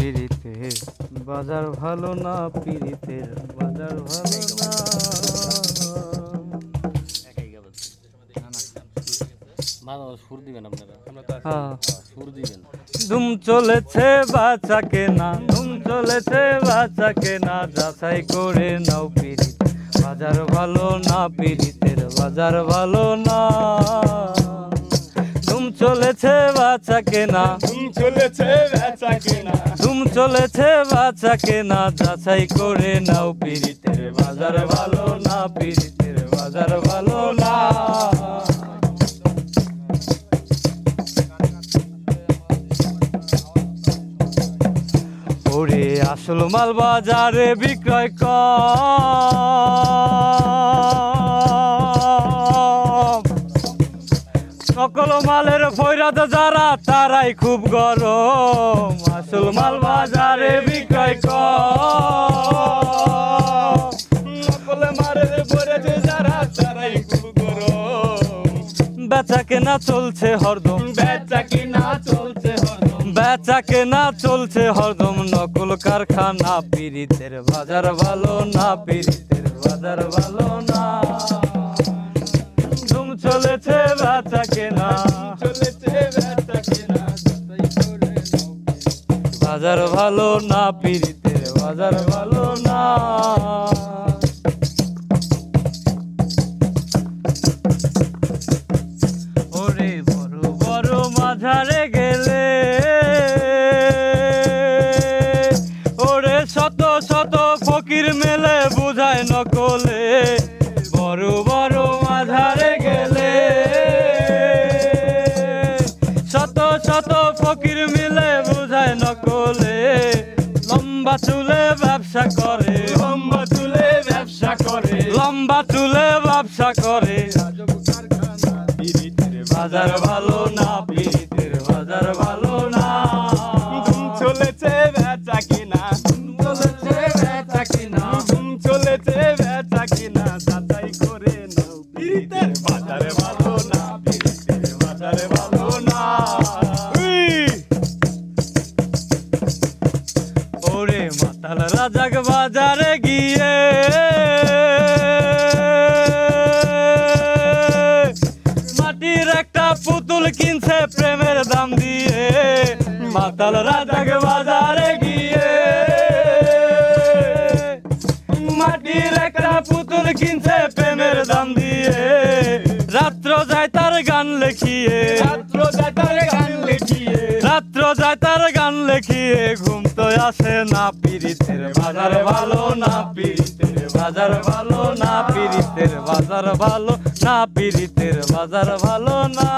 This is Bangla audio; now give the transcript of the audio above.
পীড়িতের বাজার ভালো না, পীড়িতের বাজার ভালো না। ধুম চলেছে বাঁচাকে না, ধুম চলেছে বাঁচাকে না, যাচাই করে নাও পীড়িত বাজার ভালো না, পীড়িতের বাজার ভালো না। ধুম চলেছে বাঁচাকে না, ধুম চলেছে বেচাকে না, ধুম চলেছে বাঁচাকে না, যাচাই করে নাও পীড়িতের বাজার ভালো না, পীড়িতের বাজার ভালো না। ওরে আসল মাল বাজারে বিক্রয় কম, সকল মালের ফয়রাদ যারা তারাই খুব গরম। আসল মাল বাজারে বিক্রয় কম, সকল মারের পড়েছে যারা তারাই খুব গরম। বেচা কেনা চলছে হরদম, বেচা কিনা চলছে হরদম, বেচা কেনা চলছে হরদম, নকল কারখানা, পীড়িতের বাজার ভালো না, পীড়িতের বাজার ভালো না। ধুম চলেছে বেচা কেনা, চলেছে বেচা কিনা, বাজার ভালো না, পীড়িতের বাজার ভালো না। ওরে বড় বড় মাঝারে গেলে, ওরে শত শত ফকির মেলে বুঝায় নকলে। বড় বড় মাঝারে গেলে শত শত ফকির মিলে বুঝায় নকলে। লম্বা চুলে ব্যবসা করে, লম্বা চুলে ব্যবসা করে, লম্বা চুলে ব্যবসা করে। কারখানা পীড়িতের বাজার ভালো না, পীড়িতের বাজার ভালো না। ধুম চলেছে বেচা কিনা, ধুম চলেছে বেচা কিনা, ধুম চলেছে বেচা কিনা, যাচাই করে নাও পীড়িতের বাজারে ভালো না, পীড়িতের বাজারে ভালো না। ওরে মাতাল রাজাক বাজারে গিয়ে, মাটির একটা পুতুল কিনছে প্রেমের দাম দিয়ে। মাতাল রাজাক বাজারে গিয়ে, মাটির একটা পুতুল কিনছে প্রেমের দাম দিয়ে। রাত্র যায় তার গান লেখিয়ে, ছাত্র যাতার গান লিখিয়ে, রাত্র যায় তার গান লেখিয়ে। ঘুম তো আসে না, পীড়িতের বাজার ভালো না, পীড়িতের বাজার ভালো না, পীড়িতের বাজার ভালো না, পীড়িতের বাজার ভালো না।